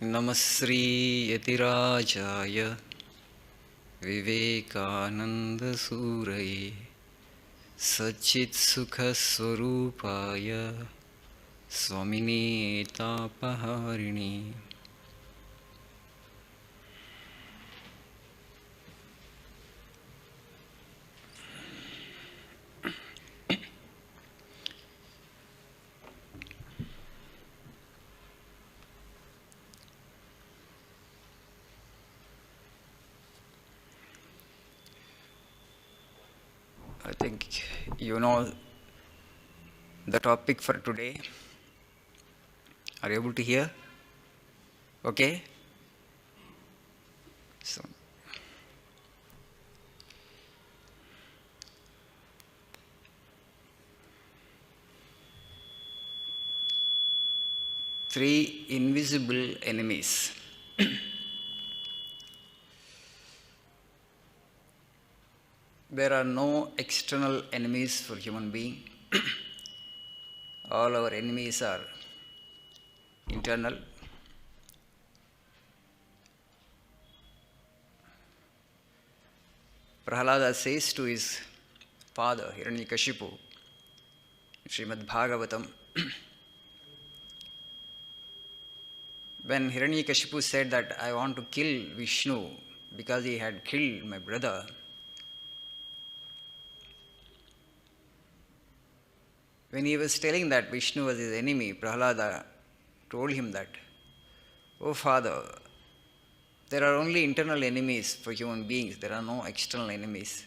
Namasri Yatirajaya Vivekananda Suraye Sachit Sukha Swarupaya Swamini Tapaharini. I think you know the topic for today. Are you able to hear? Okay? So, three invisible enemies. There are no external enemies for human being. All our enemies are internal. Prahlada says to his father, Hiranyakashipu, Srimad Bhagavatam, when Hiranyakashipu said that I want to kill Vishnu because he had killed my brother, when he was telling that Vishnu was his enemy, Prahlada told him that, oh father, there are only internal enemies for human beings, there are no external enemies.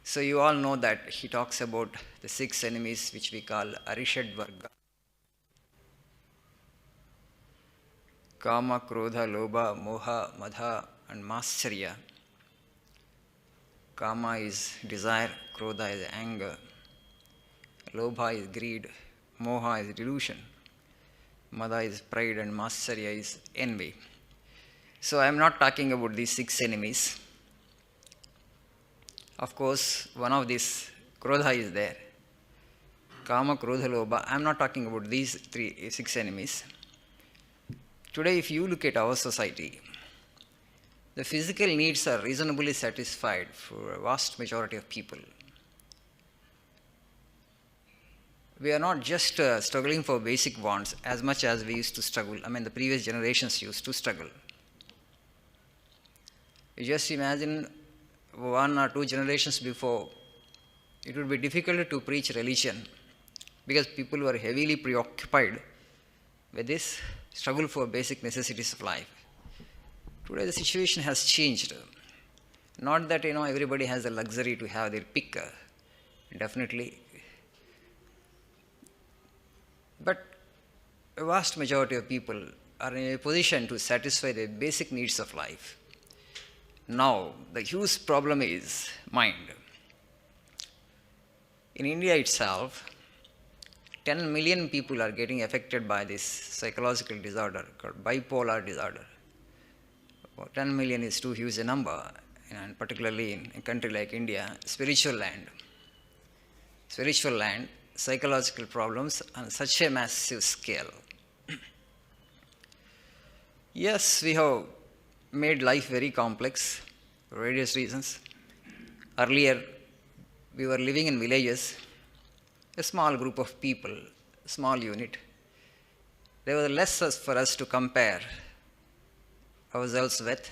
So you all know that he talks about the 6 enemies which we call Arishad Varga. Kama, Krodha, Lobha, Moha, Madha and Mascharya. Kama is desire, Krodha is anger, Lobha is greed, Moha is delusion, Madha is pride and Mascharya is envy. So I am not talking about these 6 enemies. Of course, one of these, Krodha, is there. Kama, Krodha, Lobha. I am not talking about these 6 enemies. Today, if you look at our society, the physical needs are reasonably satisfied for a vast majority of people. We are not just struggling for basic wants as much as we used to struggle. The previous generations used to struggle. You just imagine 1 or 2 generations before, it would be difficult to preach religion because people were heavily preoccupied with this struggle for basic necessities of life. Today the situation has changed. Not that everybody has the luxury to have their pick, definitely. But a vast majority of people are in a position to satisfy their basic needs of life. Now, the huge problem is mind. In India itself, 10 million people are getting affected by this psychological disorder called bipolar disorder. 10 million is too huge a number, and particularly in a country like India, spiritual land, psychological problems on such a massive scale. Yes, we have made life very complex for various reasons. Earlier, we were living in villages, a small group of people, small unit. There was less for us to compare ourselves with.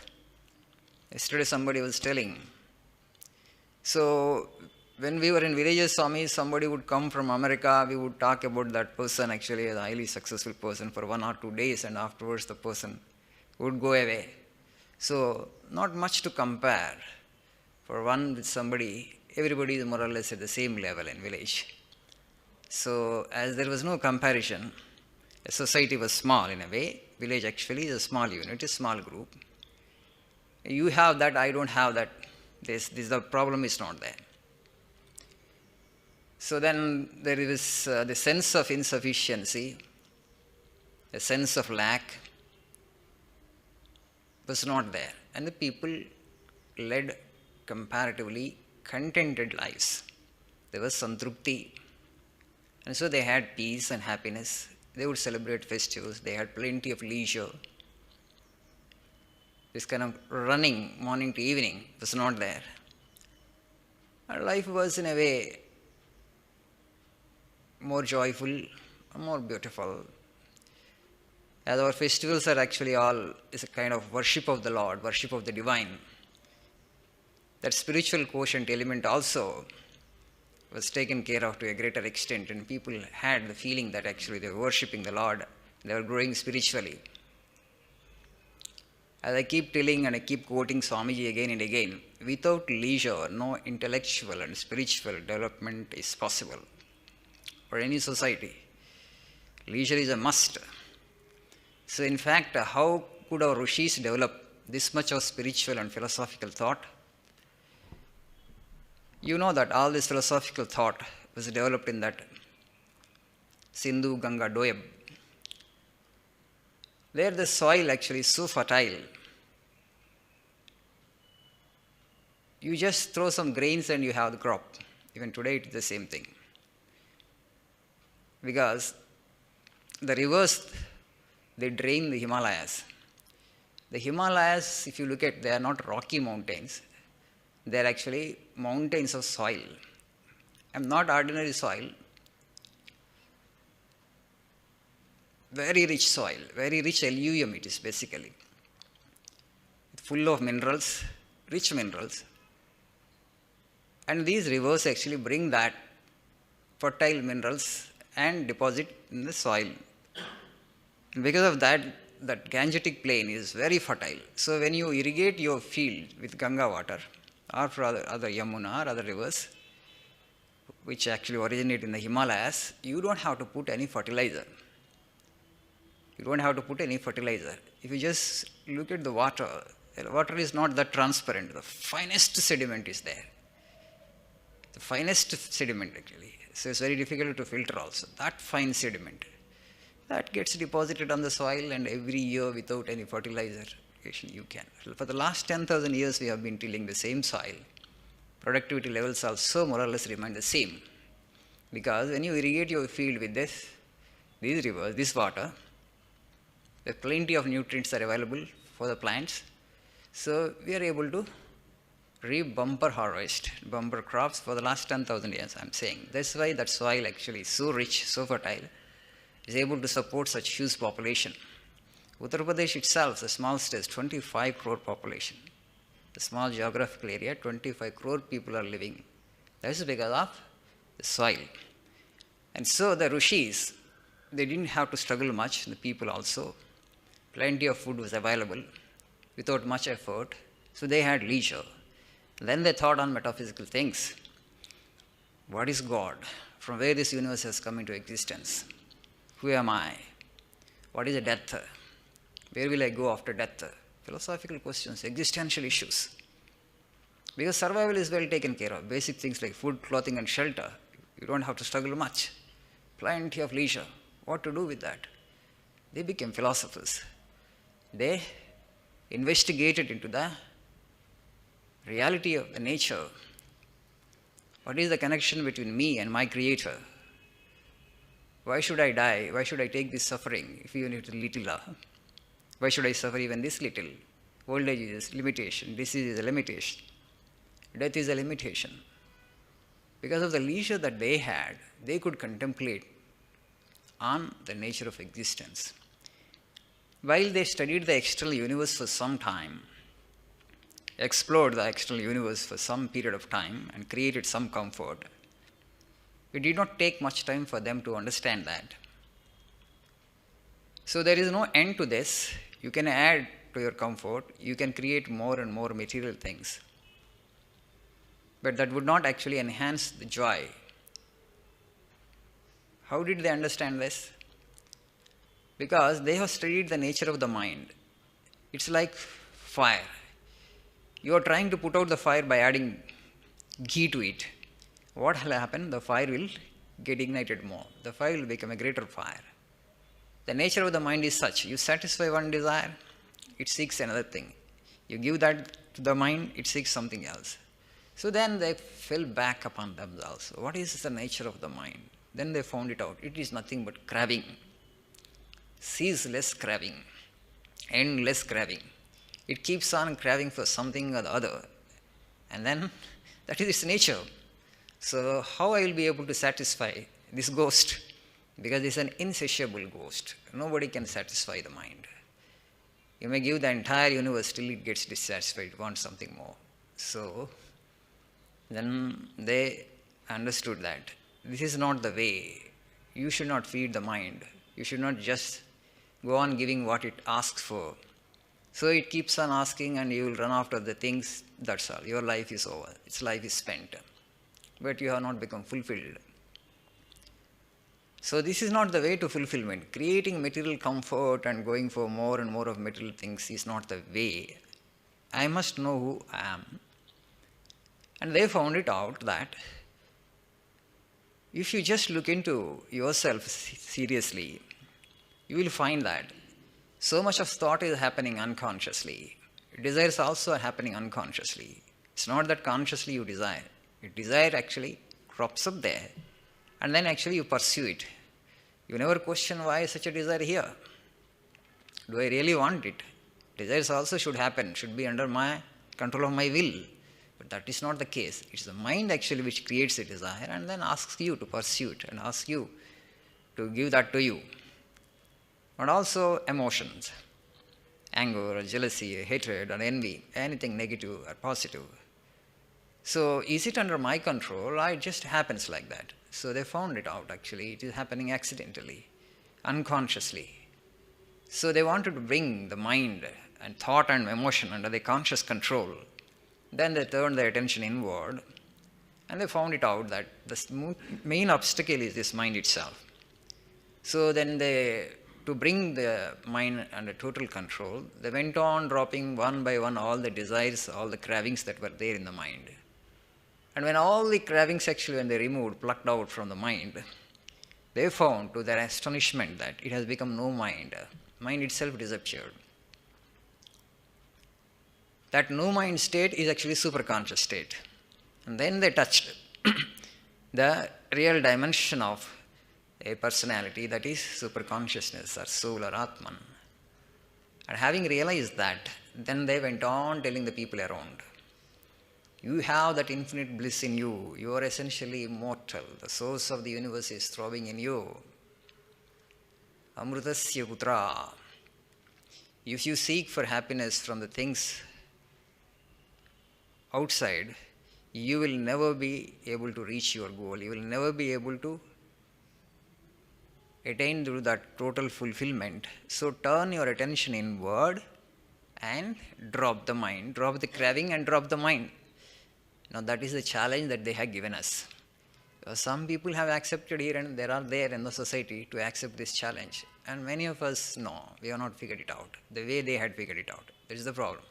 Yesterday somebody was telling. So when we were in villages, Swami, somebody would come from America, we would talk about that person actually as a highly successful person for 1 or 2 days, and afterwards the person would go away. So not much to compare. For one with somebody, everybody is more or less at the same level in village. So as there was no comparison, the society was small in a way. Village actually is a small unit, a small group. You have that, I don't have that. The problem is not there. So then there is the sense of insufficiency, the sense of lack was not there. And the people led comparatively contented lives. There was santrupti. And so they had peace and happiness. They would celebrate festivals. They had plenty of leisure. This kind of running morning to evening was not there. And life was in a way more joyful, more beautiful. As our festivals are actually all is a kind of worship of the Lord, worship of the divine. That spiritual quotient element also was taken care of to a greater extent, and people had the feeling that actually they were worshipping the Lord, they were growing spiritually. As I keep telling and I keep quoting Swamiji again and again, without leisure, no intellectual and spiritual development is possible for any society. Leisure is a must. So in fact, how could our rishis develop this much of spiritual and philosophical thought? You know that all this philosophical thought was developed in that Sindhu Ganga Doab. There the soil actually is so fertile. You just throw some grains and you have the crop. Even today it is the same thing. Because the rivers, they drain the Himalayas. The Himalayas, if you look at, they are not rocky mountains. They are actually mountains of soil. And not ordinary soil. Very rich soil, very rich alluvium it is basically. Full of minerals, rich minerals. And these rivers actually bring that fertile minerals and deposit in the soil. And because of that, that Gangetic plain is very fertile. So when you irrigate your field with Ganga water, or for other Yamuna or other rivers, which actually originate in the Himalayas, you don't have to put any fertilizer. You don't have to put any fertilizer. If you just look at the water is not that transparent. The finest sediment is there. The finest sediment actually. So it's very difficult to filter also. That fine sediment, that gets deposited on the soil, and every year without any fertilizer you can. For the last 10,000 years we have been tilling the same soil. Productivity levels also more or less remain the same. Because when you irrigate your field with these rivers, this water, there are plenty of nutrients are available for the plants. So we are able to reap bumper harvest, bumper crops for the last 10,000 years, I'm saying. That's why that soil actually is so rich, so fertile, is able to support such huge population. Uttar Pradesh itself, the small state, 25 crore population. The small geographical area, 25 crore people are living. That's because of the soil. And so the rishis, they didn't have to struggle much, the people also. Plenty of food was available without much effort, so they had leisure. Then they thought on metaphysical things. What is God? From where this universe has come into existence? Who am I? What is a death? Where will I go after death? Philosophical questions, existential issues. Because survival is well taken care of. Basic things like food, clothing and shelter. You don't have to struggle much. Plenty of leisure. What to do with that? They became philosophers. They investigated into the reality of the nature. What is the connection between me and my creator? Why should I die? Why should I take this suffering if even it is little? Why should I suffer even this little? Old age is a limitation. Disease is a limitation. Death is a limitation. Because of the leisure that they had, they could contemplate on the nature of existence. While they studied the external universe for some time, explored the external universe for some period of time and created some comfort, it did not take much time for them to understand that. So there is no end to this. You can add to your comfort, you can create more and more material things. But that would not actually enhance the joy. How did they understand this? Because they have studied the nature of the mind. It's like fire. You are trying to put out the fire by adding ghee to it. What will happen? The fire will get ignited more. The fire will become a greater fire. The nature of the mind is such. You satisfy one desire, it seeks another thing. You give that to the mind, it seeks something else. So then they fell back upon themselves. What is the nature of the mind? Then they found it out. It is nothing but craving. ceaseless craving, endless craving. It keeps on craving for something or the other. And then that is its nature. So how I will be able to satisfy this ghost? Because it's an insatiable ghost. Nobody can satisfy the mind. You may give the entire universe, still it gets dissatisfied, it wants something more. So then they understood that this is not the way. You should not feed the mind. You should not just go on giving what it asks for. So it keeps on asking and you will run after the things, that's all. Your life is over. Its life is spent. But you have not become fulfilled. So this is not the way to fulfillment. Creating material comfort and going for more and more of material things is not the way. I must know who I am. And they found it out that if you just look into yourself seriously, you will find that so much of thought is happening unconsciously. Desires also are happening unconsciously. It's not that consciously you desire. Desire actually crops up there, and then actually you pursue it. You never question why is such a desire here. Do I really want it? Desires also should happen, should be under my control of my will. But that is not the case. It's the mind actually which creates a desire and then asks you to pursue it and asks you to give that to you. And also emotions, anger or jealousy, or hatred or envy, anything negative or positive. So is it under my control or it just happens like that? So they found it out actually. It is happening accidentally, unconsciously. So they wanted to bring the mind and thought and emotion under the conscious control. Then they turned their attention inward and they found it out that the main obstacle is this mind itself. So then to bring the mind under total control, they went on dropping one by one all the desires, all the cravings that were there in the mind. And when all the cravings actually, when they removed, plucked out from the mind, they found to their astonishment that it has become no mind. Mind itself disappeared. That no mind state is actually superconscious state. And then they touched the real dimension of a personality, that is superconsciousness or soul or Atman. And having realized that, then they went on telling the people around, you have that infinite bliss in you. You are essentially immortal. The source of the universe is throbbing in you. Amrutasya putra. If you seek for happiness from the things outside, you will never be able to reach your goal. You will never be able to attain to that total fulfillment. So turn your attention inward and drop the mind. Drop the craving and drop the mind. Now that is the challenge that they have given us. Some people have accepted here and there are there in the society to accept this challenge. And many of us, no, we have not figured it out the way they had figured it out. That is the problem.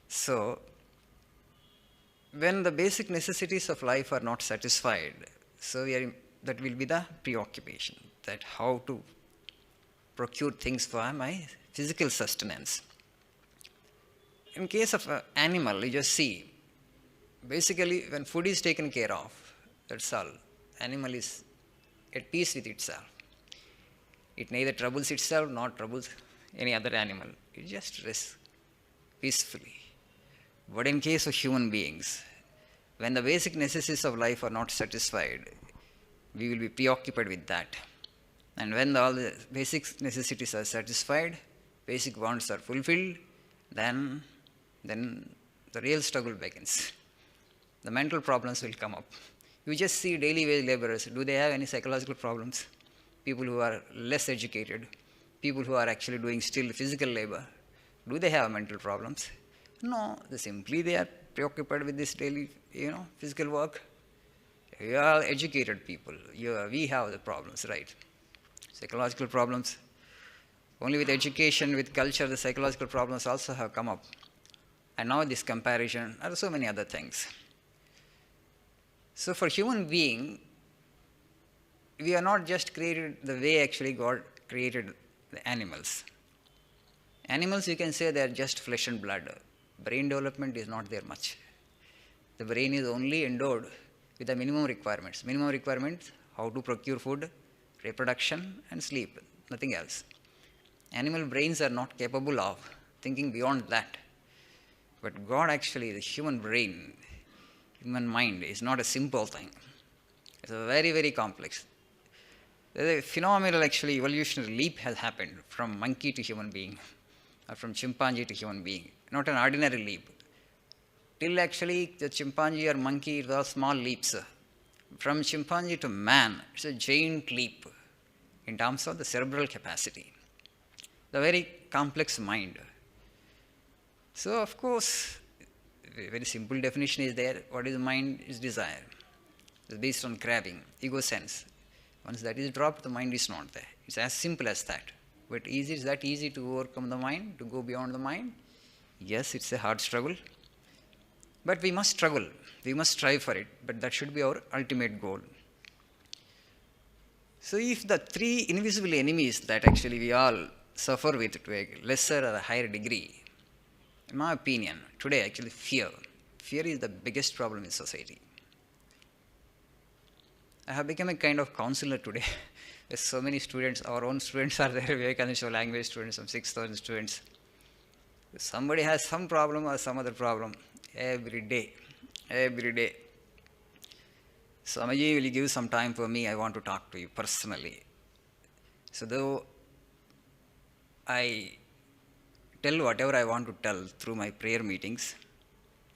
So, when the basic necessities of life are not satisfied, so that will be the preoccupation, that how to procure things for my physical sustenance. In case of an animal, you just see, basically when food is taken care of, that's all. Animal is at peace with itself. It neither troubles itself nor troubles any other animal. It just rests peacefully. But in case of human beings, when the basic necessities of life are not satisfied, we will be preoccupied with that. And when all the basic necessities are satisfied, basic wants are fulfilled, then the real struggle begins. The mental problems will come up. You just see daily wage laborers. Do they have any psychological problems? People who are less educated, people who are actually doing still physical labor, do they have mental problems? No, they are preoccupied with this daily, physical work. We are educated people. We have the problems, right? Psychological problems. Only with education, with culture, the psychological problems also have come up. And now this comparison, and so many other things. So for human being, we are not just created the way actually God created the animals. Animals, you can say they are just flesh and blood. Brain development is not there much. The brain is only endowed with the minimum requirements. Minimum requirements, how to procure food, reproduction and sleep, nothing else. Animal brains are not capable of thinking beyond that. But God actually, the human brain, human mind is not a simple thing. It's a very, very complex. There's a phenomenal actually evolutionary leap has happened from monkey to human being, or from chimpanzee to human being. Not an ordinary leap. Till actually the chimpanzee or monkey, it was small leaps. From chimpanzee to man, it's a giant leap in terms of the cerebral capacity. The very complex mind. So of course, a very simple definition is there. What is mind? Is desire. It's based on craving, ego sense. Once that is dropped, the mind is not there. It's as simple as that. But is that easy to overcome the mind, to go beyond the mind? Yes, it's a hard struggle. But we must struggle. We must strive for it. But that should be our ultimate goal. So if the three invisible enemies that actually we all suffer with to a lesser or a higher degree, in my opinion, today actually fear. Fear is the biggest problem in society. I have become a kind of counselor today. There's so many students, our own students are there, Vivekananda language students, some 6,000 students. If somebody has some problem or some other problem, every day. Swamiji, will you give some time for me? I want to talk to you personally. So though I tell whatever I want to tell through my prayer meetings,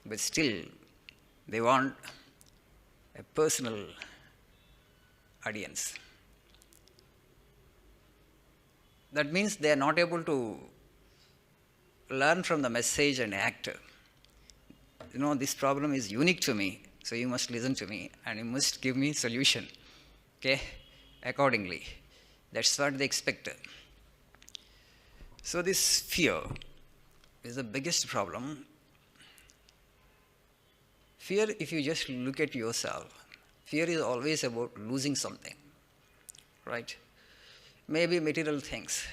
but still they want a personal audience. That means they are not able to learn from the message and act. This problem is unique to me, so you must listen to me and you must give me solution, okay, accordingly. That's what they expect. So this fear is the biggest problem. Fear, if you just look at yourself, fear is always about losing something, right? Maybe material things.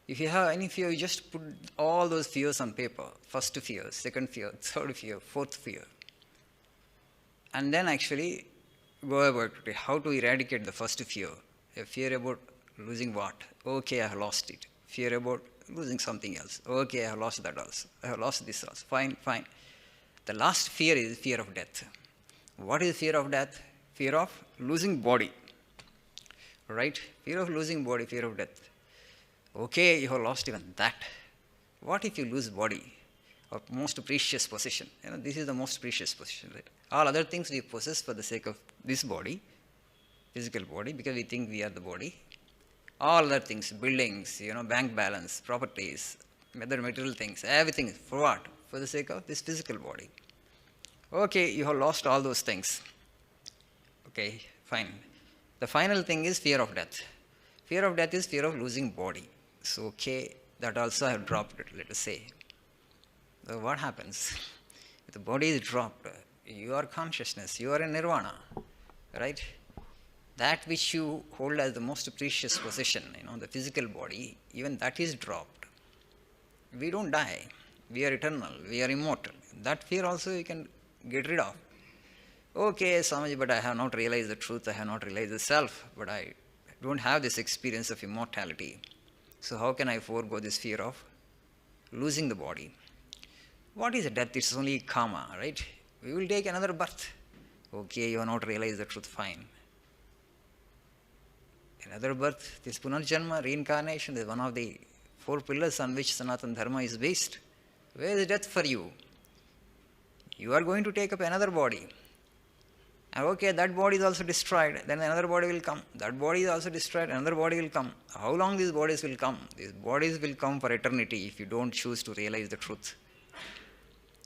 If you have any fear, you just put all those fears on paper. First fear, second fear, third fear, fourth fear. And then actually go about it. How to eradicate the first fear? A fear about losing what? Okay, I have lost it. Fear about losing something else. Okay, I have lost that also. I have lost this also. Fine. The last fear is fear of death. What is fear of death? Fear of losing body. Right? Fear of losing body, fear of death. Okay, you have lost even that. What if you lose body? Or most precious possession. This is the most precious possession. Right? All other things we possess for the sake of this body, physical body, because we think we are the body. All other things, buildings, bank balance, properties, other material things, everything. For what? For the sake of this physical body. Okay, you have lost all those things. Okay, fine. The final thing is fear of death. Fear of death is fear of losing body. So, okay, that also I have dropped it, let us say. So what happens? If the body is dropped, you are consciousness, you are in nirvana, right? That which you hold as the most precious possession, the physical body, even that is dropped. We don't die. We are eternal. We are immortal. That fear also you can get rid of. Okay, Swamiji, but I have not realized the truth. I have not realized the self. But I don't have this experience of immortality. So how can I forego this fear of losing the body? What is death? It's only karma, right? We will take another birth. Okay, you have not realized the truth. Fine. Another birth, this Punarjanma, reincarnation, is one of the 4 pillars on which Sanatana Dharma is based. Where is death for you? You are going to take up another body. And okay, that body is also destroyed, then another body will come. That body is also destroyed, another body will come. How long these bodies will come? These bodies will come for eternity if you don't choose to realize the truth.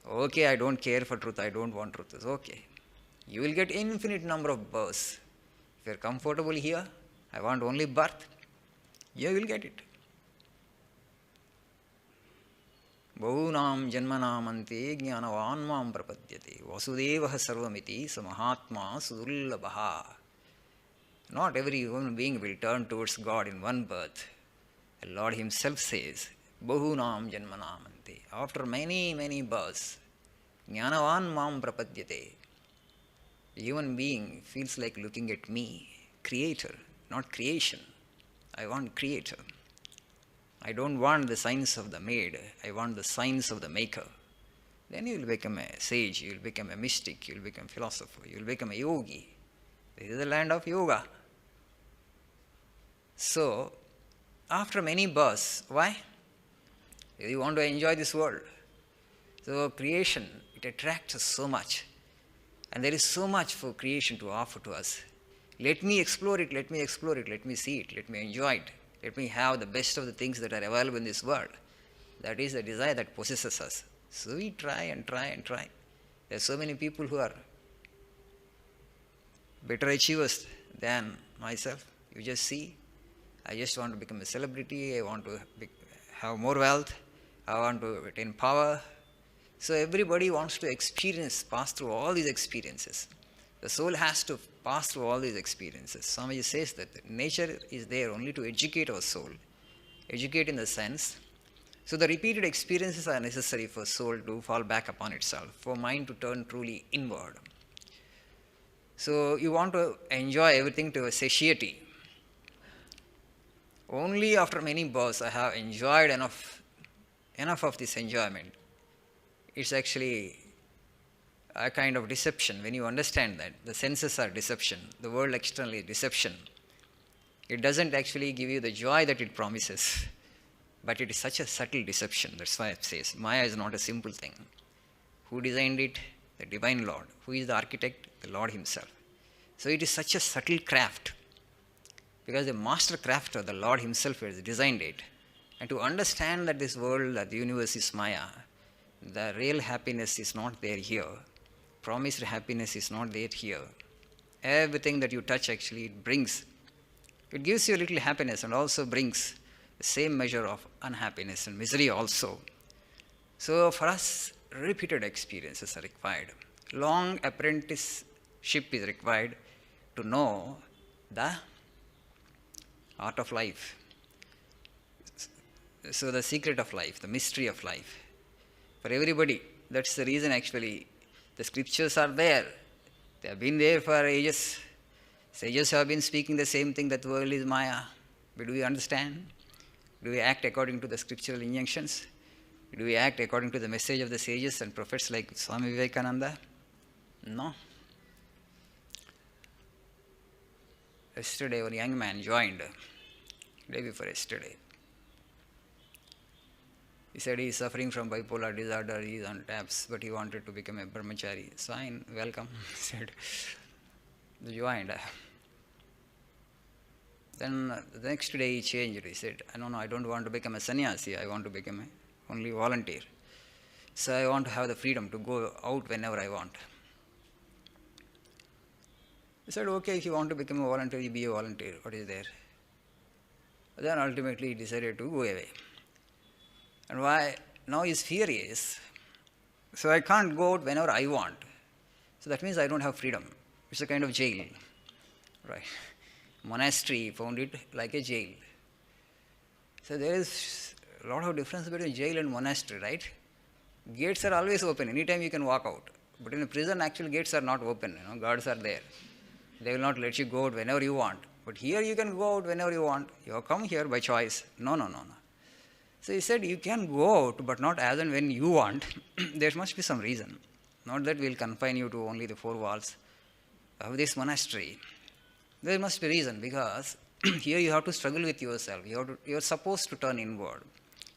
Okay, I don't care for truth, I don't want truth. It's okay. You will get infinite number of births. If you are comfortable here, I want only birth, you will get it. Bahunam janmanamanti jnanavan mam prapadyate vasudevah sarvamiti samahatma sudullabha. Not every human being will turn towards God in one birth. The Lord Himself says, Bahunam janmanamanti. After many, many births, jnanavan mam prapadyate. The human being feels like looking at me, Creator, not creation. I want creator. I don't want the signs of the made. I want the signs of the maker. Then you will become a sage, you will become a mystic, you will become a philosopher, you will become a yogi. This is the land of yoga. So, after many births, why? You want to enjoy this world. So, creation, it attracts us so much. And there is so much for creation to offer to us. Let me explore it, let me explore it, let me see it, let me enjoy it. Let me have the best of the things that are available in this world. That is the desire that possesses us. So we try and try and try. There are so many people who are better achievers than myself. You just see, I just want to become a celebrity, I want to have more wealth, I want to attain power. So everybody wants to pass through all these experiences. The soul has to pass through all these experiences. Swamiji says that nature is there only to educate our soul. Educate in the sense, so the repeated experiences are necessary for soul to fall back upon itself, for mind to turn truly inward. So you want to enjoy everything to a satiety. Only after many births I have enjoyed enough of this enjoyment. It's actually a kind of deception. When you understand that the senses are deception, the world externally is deception, it doesn't actually give you the joy that it promises. But it is such a subtle deception. That's why it says Maya is not a simple thing. Who designed it? The Divine Lord. Who is the architect? The Lord Himself. So it is such a subtle craft. Because the master crafter, the Lord Himself, has designed it. And to understand that this world, that the universe is Maya, the real happiness is not there here. Promised happiness is not there here. Everything that you touch actually it gives you a little happiness and also brings the same measure of unhappiness and misery also. So for us, repeated experiences are required. Long apprenticeship is required to know the art of life. So the secret of life, the mystery of life. For everybody, that's the reason actually the scriptures are there. They have been there for ages. Sages have been speaking the same thing, that the world is Maya. But do we understand? Do we act according to the scriptural injunctions? Do we act according to the message of the sages and prophets like Swami Vivekananda? No. Yesterday, one young man joined, day before yesterday. He said he is suffering from bipolar disorder, he is on taps, but he wanted to become a brahmachari. Fine, welcome, he said. He joined. Then the next day he changed. He said, no, I don't want to become a sannyasi, I want to become only volunteer. So I want to have the freedom to go out whenever I want. He said, okay, if you want to become a volunteer, you be a volunteer. What is there? Then ultimately he decided to go away. And why? Now his fear is, so I can't go out whenever I want. So that means I don't have freedom. It's a kind of jail. Right. Monastery found it like a jail. So there is a lot of difference between jail and monastery, right? Gates are always open. Anytime you can walk out. But in a prison, actual gates are not open. Guards are there. They will not let you go out whenever you want. But here you can go out whenever you want. You have come here by choice. No. So he said, you can go out, but not as and when you want. There must be some reason. Not that we'll confine you to only the four walls of this monastery. There must be reason, because here you have to struggle with yourself. You are supposed to turn inward.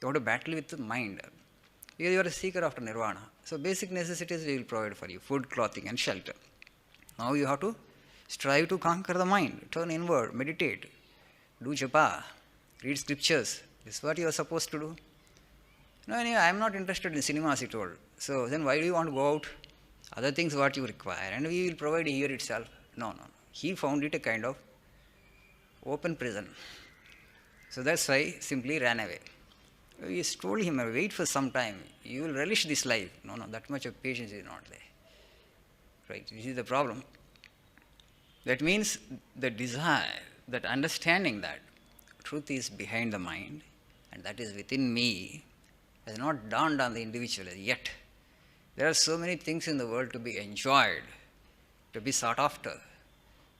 You have to battle with the mind. Here you are a seeker after nirvana. So basic necessities we will provide for you, food, clothing and shelter. Now you have to strive to conquer the mind, turn inward, meditate, do japa, read scriptures. This is what you are supposed to do. No, anyway, I am not interested in cinemas, he told. So then why do you want to go out? Other things what you require, and we will provide here itself. No. He found it a kind of open prison. So that's why he simply ran away. We told him, wait for some time. You will relish this life. No, that much of patience is not there. Right, this is the problem. That means the desire, that understanding that truth is behind the mind and that is within me has not dawned on the individual yet. There are so many things in the world to be enjoyed, to be sought after.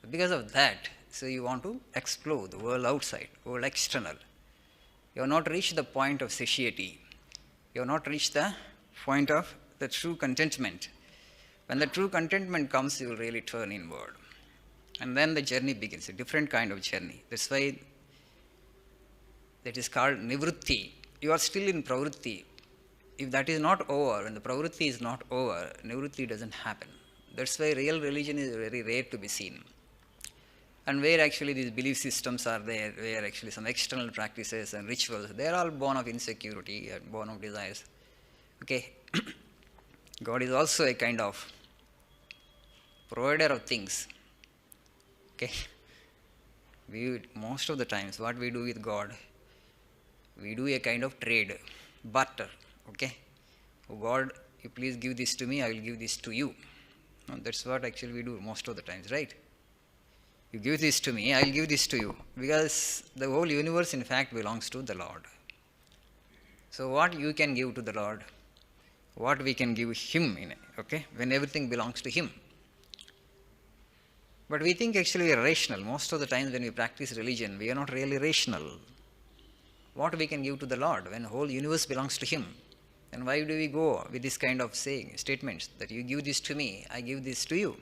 Because of that, So you want to explore the world outside, world external. You have not reached the point of satiety. You have not reached the point of the true contentment. When the true contentment comes, you will really turn inward. And then the journey begins, a different kind of journey. That's why that is called nivrutti. You are still in pravrutti. If that is not over, when the pravrutti is not over, nivrutti doesn't happen. That's why real religion is very rare to be seen. And where actually these belief systems are there, where actually some external practices and rituals, they are all born of insecurity and born of desires. Okay, God is also a kind of provider of things. Okay, most of the times what we do with God, we do a kind of trade, barter. Okay, oh God, you please give this to me, I will give this to you. No, that's what actually we do most of the times, right? You give this to me, I will give this to you. Because the whole universe in fact belongs to the Lord. So what you can give to the Lord, what we can give Him in it, okay, when everything belongs to Him. But we think actually we are rational. Most of the times when we practice religion, we are not really rational. What we can give to the Lord when the whole universe belongs to Him? And why do we go with this kind of statements that you give this to me, I give this to you?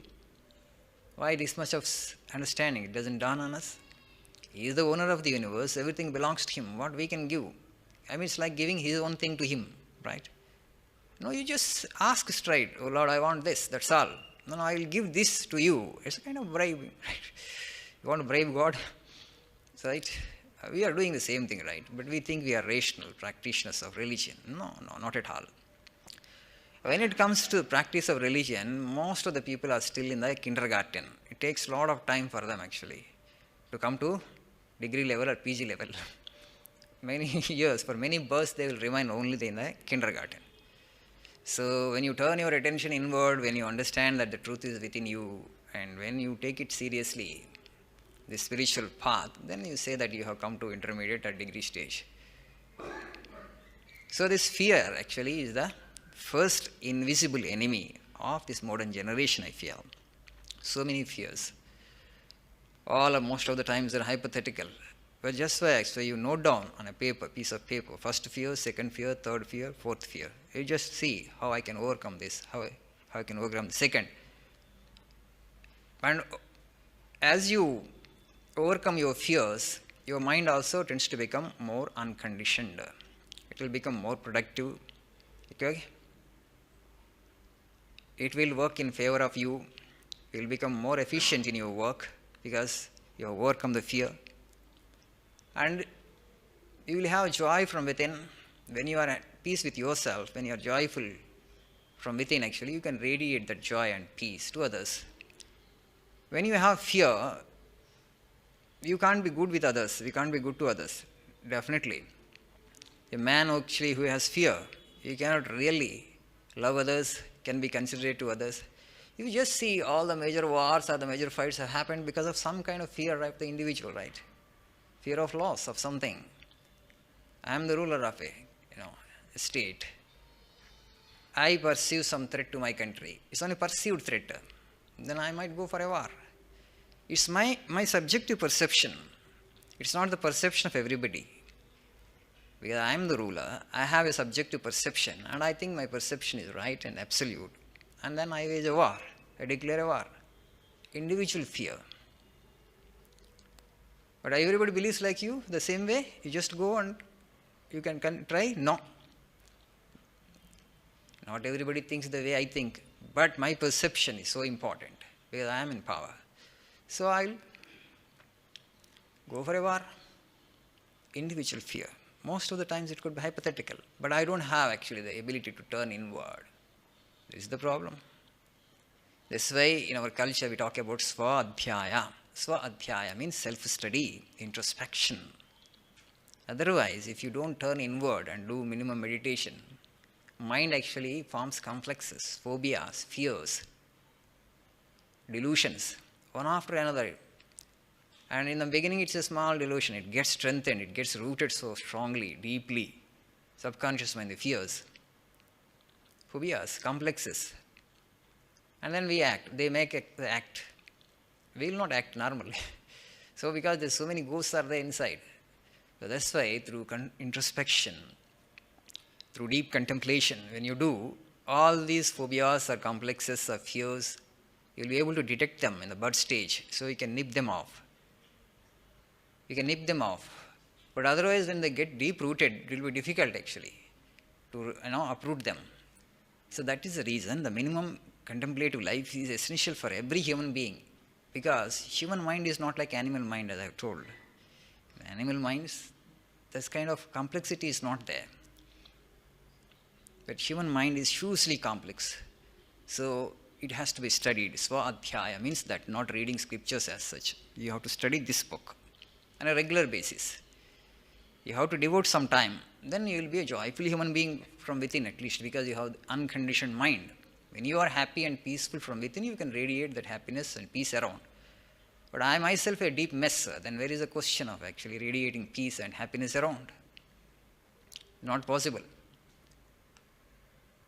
Why this much of understanding? It doesn't dawn on us. He is the owner of the universe, everything belongs to Him. What we can give? I mean, it's like giving His own thing to Him, right? No, you just ask straight, oh Lord, I want this, that's all. No, I will give this to you. It's a kind of bribe, right? You want to bribe God? So, right? We are doing the same thing, right? But we think we are rational practitioners of religion. No, not at all. When it comes to practice of religion, most of the people are still in the kindergarten. It takes a lot of time for them actually to come to degree level or PG level. Many years, for many births, they will remain only in the kindergarten. So when you turn your attention inward, when you understand that the truth is within you, and when you take it seriously, the spiritual path, then you say that you have come to intermediate or degree stage. So this fear actually is the first invisible enemy of this modern generation, I feel. So many fears. Most of the times they're hypothetical. But just so you note down on a piece of paper, first fear, second fear, third fear, fourth fear. You just see how I can overcome this, how I can overcome the second. And as you overcome your fears, your mind also tends to become more unconditioned. It will become more productive. Okay? It will work in favor of you. You will become more efficient in your work because you have overcome the fear. And you will have joy from within. When you are at peace with yourself, when you are joyful from within, actually, you can radiate that joy and peace to others. When you have fear, you can't be good with others. We can't be good to others. Definitely. A man actually who has fear, he cannot really love others, can be considerate to others. You just see all the major wars or the major fights have happened because of some kind of fear of the individual, right? Fear of loss of something. I am the ruler of a state. I perceive some threat to my country. It's only perceived threat. Then I might go for a war. It's my subjective perception. It's not the perception of everybody. Because I am the ruler, I have a subjective perception, and I think my perception is right and absolute. And then I wage a war. I declare a war. Individual fear. But everybody believes like you the same way? You just go and you can try? No. Not everybody thinks the way I think. But my perception is so important because I am in power. So I'll go for a war. Individual fear. Most of the times it could be hypothetical. But I don't have actually the ability to turn inward. This is the problem. This way in our culture we talk about sva-adhyaya. Sva-adhyaya means self-study, introspection. Otherwise, if you don't turn inward and do minimum meditation, mind actually forms complexes, phobias, fears, delusions, one after another. And in the beginning it's a small delusion. It gets strengthened, it gets rooted so strongly, deeply. Subconscious mind, the fears, phobias, complexes. And then we act. They make the act. We will not act normally. So because there's so many ghosts are there inside. So that's why through introspection, through deep contemplation, when you do, all these phobias or complexes or fears, you'll be able to detect them in the bud stage, so you can nip them off. You can nip them off. But otherwise, when they get deep rooted, it will be difficult actually to uproot them. So that is the reason the minimum contemplative life is essential for every human being, because human mind is not like animal mind, as I've told. Animal minds, this kind of complexity is not there. But human mind is hugely complex. So it has to be studied. Sva-adhyaya means that, not reading scriptures as such. You have to study this book on a regular basis. You have to devote some time. Then you will be a joyful human being from within, at least, because you have unconditioned mind. When you are happy and peaceful from within, you can radiate that happiness and peace around. But I myself a deep mess, then where is the question of actually radiating peace and happiness around? Not possible.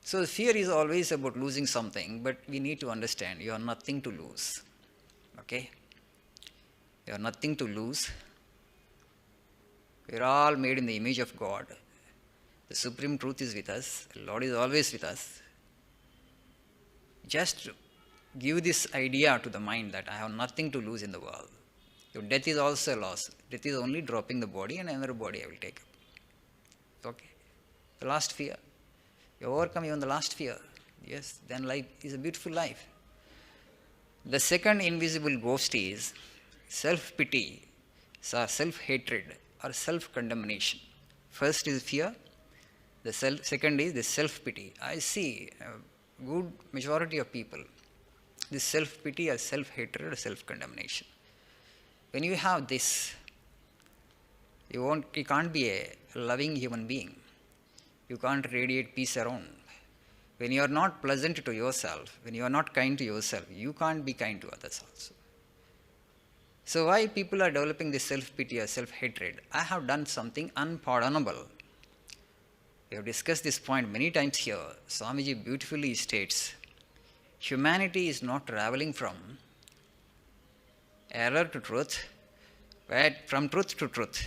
So fear is always about losing something, but we need to understand you have nothing to lose. Okay? You have nothing to lose. We are all made in the image of God. The Supreme Truth is with us. The Lord is always with us. Just give this idea to the mind that I have nothing to lose in the world. Your death is also a loss. Death is only dropping the body, and another body I will take up. Okay? The last fear. You overcome even the last fear. Yes, then life is a beautiful life. The second invisible ghost is self-pity, self-hatred, or self-condemnation. First is fear. The second is the self-pity. I see a good majority of people, this self-pity or self-hatred or self-condemnation. When you have this, you can't be a loving human being. You can't radiate peace around. When you are not pleasant to yourself, when you are not kind to yourself, you can't be kind to others also. So why people are developing this self-pity or self-hatred? I have done something unpardonable. We have discussed this point many times here. Swamiji beautifully states, humanity is not traveling from error to truth, but from truth to truth.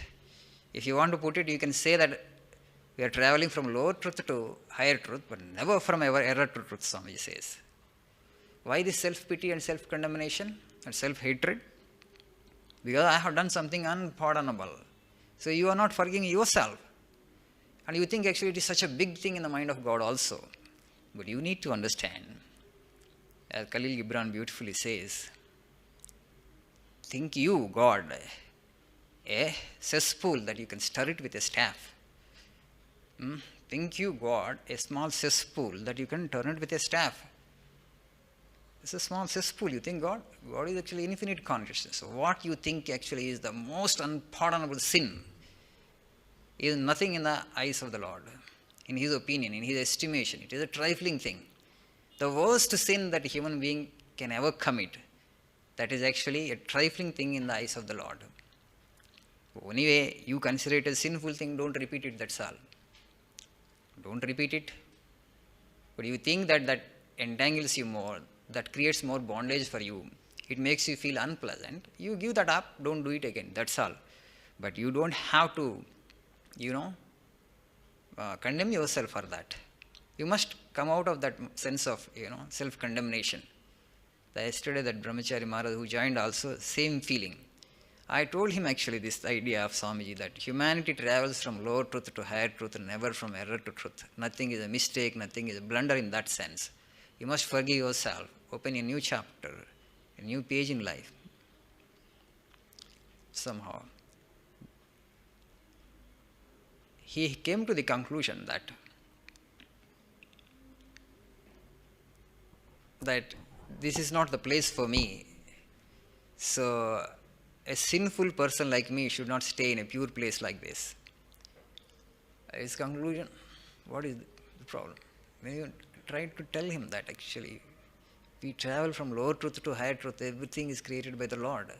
If you want to put it, you can say that we are traveling from lower truth to higher truth, but never from error to truth, Swamiji says. Why this self-pity and self-condemnation and self-hatred? Because I have done something unpardonable. So you are not forgiving yourself. And you think actually it is such a big thing in the mind of God also. But you need to understand, as Khalil Gibran beautifully says, think you, God, a cesspool that you can stir it with a staff. Think you, God, a small cesspool that you can turn it with a staff. It's a small cesspool. You think God? God is actually infinite consciousness. So what you think actually is the most unpardonable sin is nothing in the eyes of the Lord. In His opinion, in His estimation, it is a trifling thing. The worst sin that a human being can ever commit, that is actually a trifling thing in the eyes of the Lord. Anyway, you consider it a sinful thing, don't repeat it, that's all. Don't repeat it. But you think that entangles you more, that creates more bondage for you, it makes you feel unpleasant, you give that up, don't do it again, that's all. But you don't have to, condemn yourself for that. You must come out of that sense of, self-condemnation. Yesterday that Brahmachari Maharaj who joined also, same feeling. I told him actually this idea of Swamiji, that humanity travels from lower truth to higher truth and never from error to truth. Nothing is a mistake, nothing is a blunder in that sense. You must forgive yourself, open a new chapter, a new page in life. Somehow. He came to the conclusion that this is not the place for me. So a sinful person like me should not stay in a pure place like this. His conclusion, what is the problem? When you try to tell him that actually we travel from lower truth to higher truth, everything is created by the Lord.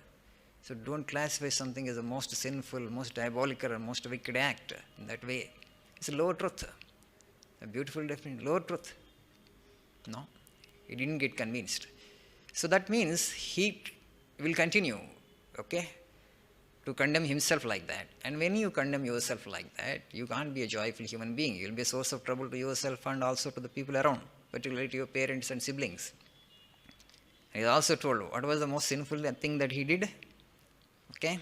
So don't classify something as the most sinful, most diabolical, or most wicked act in that way. It's a lower truth. A beautiful definition, lower truth. No, he didn't get convinced. So that means he will continue, okay? to condemn himself like that. And when you condemn yourself like that, you can't be a joyful human being. You'll be a source of trouble to yourself and also to the people around, particularly to your parents and siblings. He also told what was the most sinful thing that he did. Okay,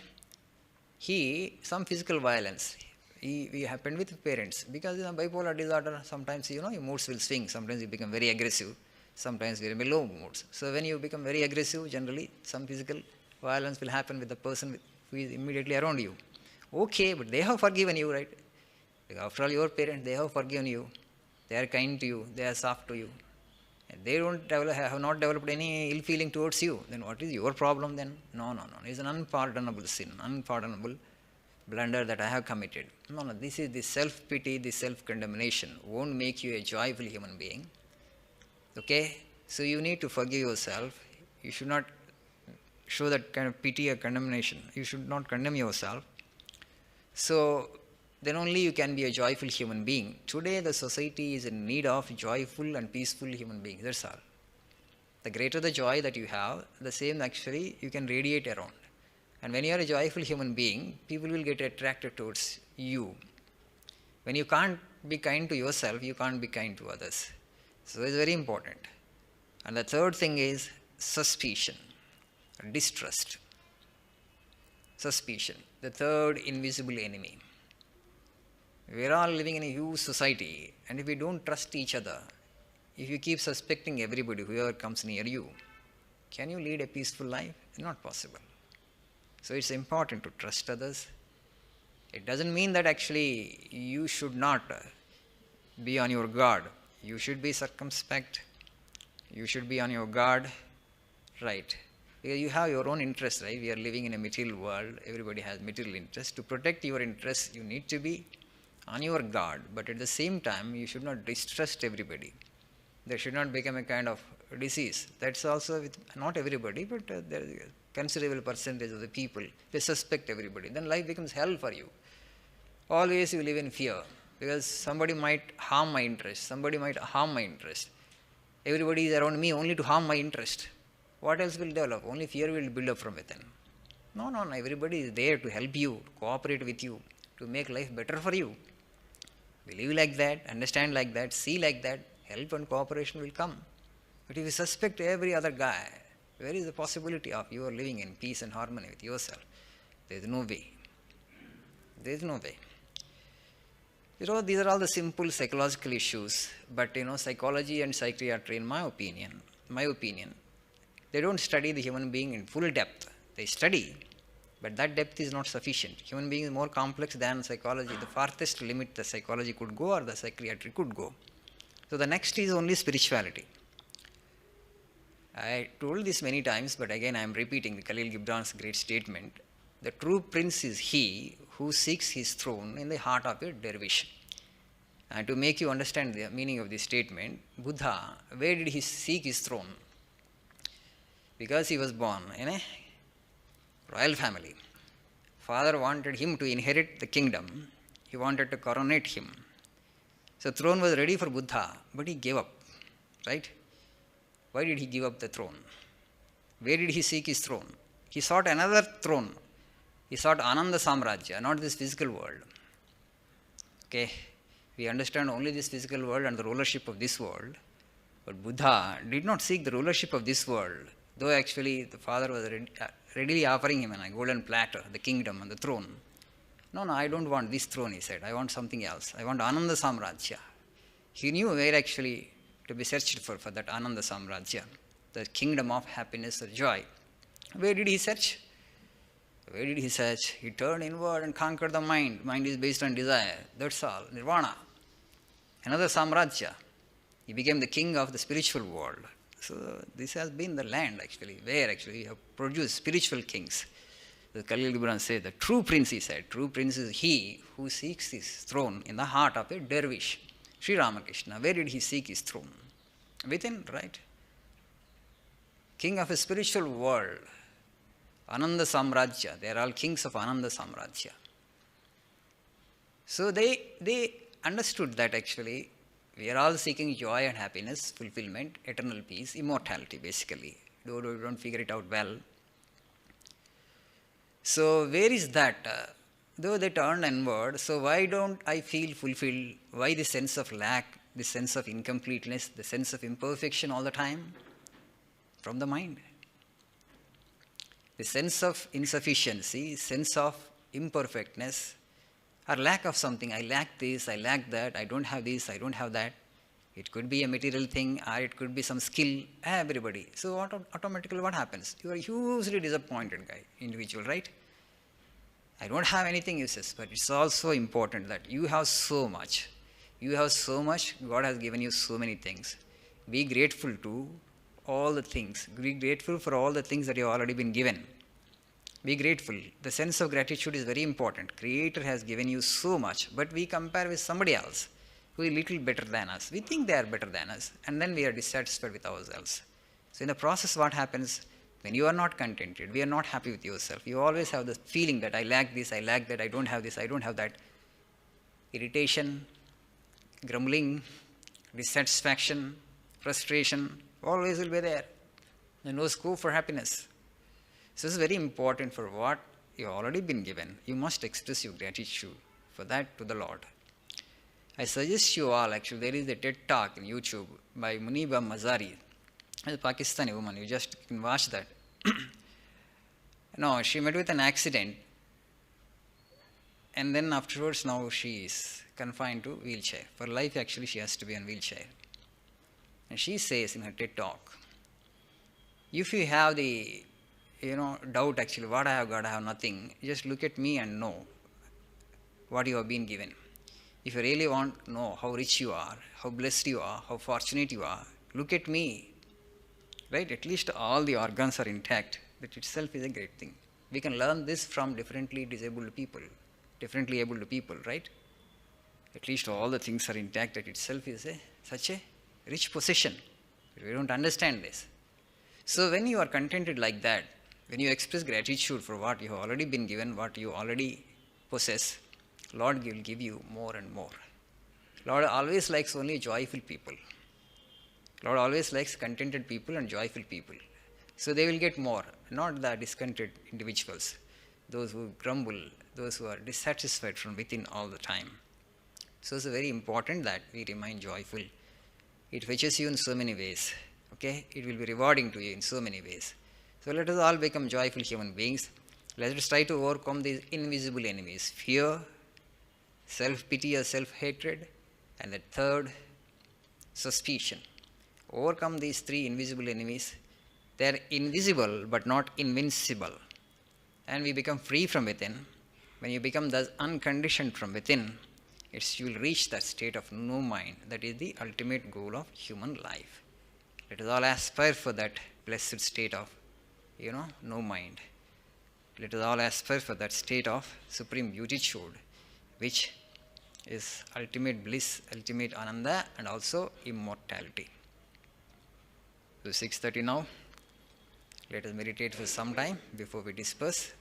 some physical violence. He happened with parents because in a bipolar disorder, sometimes your moods will swing. Sometimes you become very aggressive. Sometimes very low moods. So when you become very aggressive, generally some physical violence will happen with the person who is immediately around you. Okay, but they have forgiven you, right? After all, your parents, they have forgiven you. They are kind to you. They are soft to you. And they have not developed any ill feeling towards you. Then what is your problem then? No. It's an unpardonable sin, unpardonable blunder that I have committed. No. This is the self-pity, the self-condemnation won't make you a joyful human being. Okay? So you need to forgive yourself. You should not show that kind of pity or condemnation. You should not condemn yourself. So then only you can be a joyful human being. Today the society is in need of joyful and peaceful human beings. That's all. The greater the joy that you have, the same actually you can radiate around. And when you are a joyful human being, people will get attracted towards you. When you can't be kind to yourself, you can't be kind to others. So it's very important. And the third thing is suspicion, distrust. Suspicion, the third invisible enemy. We are all living in a huge society, and if we don't trust each other, if you keep suspecting everybody, whoever comes near you, can you lead a peaceful life? It's not possible. So it's important to trust others. It doesn't mean that actually you should not be on your guard. You should be circumspect. You should be on your guard, right? Because you have your own interests, right? We are living in a material world. Everybody has material interests. To protect your interests, you need to be on your guard. But at the same time, you should not distrust everybody. There should not become a kind of disease. That's also with not everybody, but there is a considerable percentage of the people. They suspect everybody. Then life becomes hell for you. Always you live in fear because somebody might harm my interest. Somebody might harm my interest. Everybody is around me only to harm my interest. What else will develop? Only fear will build up from within. No. Everybody is there to help you, to cooperate with you, to make life better for you. Believe like that, understand like that, see like that, help and cooperation will come. But if you suspect every other guy, where is the possibility of you living in peace and harmony with yourself? There is no way. There is no way. These are all the simple psychological issues, but psychology and psychiatry, in my opinion, they don't study the human being in full depth. They study, but that depth is not sufficient. Human being is more complex than psychology. The farthest limit the psychology could go or the psychiatry could go. So the next is only spirituality. I told this many times, but again I am repeating Khalil Gibran's great statement. The true prince is he who seeks his throne in the heart of a dervish. And to make you understand the meaning of this statement, Buddha, where did he seek his throne? Because he was born in a royal family. Father wanted him to inherit the kingdom. He wanted to coronate him. So throne was ready for Buddha, but he gave up, right? Why did he give up the throne? Where did he seek his throne? He sought another throne. He sought Ananda Samrajya, not this physical world. Okay, we understand only this physical world and the rulership of this world. But Buddha did not seek the rulership of this world, though actually the father was readily offering him a golden platter, the kingdom and the throne. No, I don't want this throne, he said. I want something else. I want Ananda Samrajya. He knew where actually to be searched for that Ananda Samrajya, the kingdom of happiness or joy. Where did he search? Where did he search? He turned inward and conquered the mind. Mind is based on desire. That's all. Nirvana. Another Samrajya. He became the king of the spiritual world. So this has been the land actually, where actually we have produced spiritual kings. The Khalil Gibran said, the true prince, he said, true prince is he who seeks his throne in the heart of a dervish. Sri Ramakrishna, where did he seek his throne? Within, right? King of a spiritual world. Ananda Samrajya, they are all kings of Ananda Samrajya. So they understood that actually we are all seeking joy and happiness, fulfillment, eternal peace, immortality basically. Don't figure it out well. So where is that? Though they turn inward, so why don't I feel fulfilled? Why the sense of lack, the sense of incompleteness, the sense of imperfection all the time? From the mind. The sense of insufficiency, sense of imperfectness, or lack of something. I lack this, I lack that, I don't have this, I don't have that. It could be a material thing, or it could be some skill. Everybody. So automatically what happens? You are hugely disappointed guy, individual, right? I don't have anything, you says, but it's also important that you have so much. You have so much, God has given you so many things. Be grateful to all the things. Be grateful for all the things that you have already been given. Be grateful. The sense of gratitude is very important. Creator has given you so much, but we compare with somebody else who is little better than us. We think they are better than us, and then we are dissatisfied with ourselves. So in the process, what happens? When you are not contented, we are not happy with yourself. You always have the feeling that I lack this, I lack that, I don't have this, I don't have that. Irritation, grumbling, dissatisfaction, frustration, always will be there. There's no scope for happiness. So this is very important for what you have already been given. You must express your gratitude for that to the Lord. I suggest you all, actually, there is a TED talk in YouTube by Muniba Mazari. She's a Pakistani woman. You just can watch that. No, she met with an accident, and then afterwards now she is confined to wheelchair. For life, actually, she has to be on wheelchair. And she says in her TED talk, if you have the doubt actually, what I have got, I have nothing, just look at me and know what you have been given. If you really want to know how rich you are, how blessed you are, how fortunate you are, look at me. Right? At least all the organs are intact. That itself is a great thing. We can learn this from differently disabled people, differently able people, right? At least all the things are intact. That itself is such a rich possession. We don't understand this. So when you are contented like that, when you express gratitude for what you have already been given, what you already possess, Lord will give you more and more. Lord always likes only joyful people. Lord always likes contented people and joyful people. So they will get more, not the discontented individuals, those who grumble, those who are dissatisfied from within all the time. So it's very important that we remain joyful. It fetches you in so many ways. Okay? It will be rewarding to you in so many ways. So let us all become joyful human beings. Let us try to overcome these invisible enemies: fear, self-pity or self-hatred, and the third, suspicion. Overcome these three invisible enemies. They are invisible but not invincible. And we become free from within. When you become thus unconditioned from within, you will reach that state of no mind. That is the ultimate goal of human life. Let us all aspire for that blessed state of, no mind. Let us all aspire for that state of supreme beatitude, which is ultimate bliss, ultimate ananda, and also immortality. So 6:30 now. Let us meditate for some time before we disperse.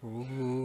Om.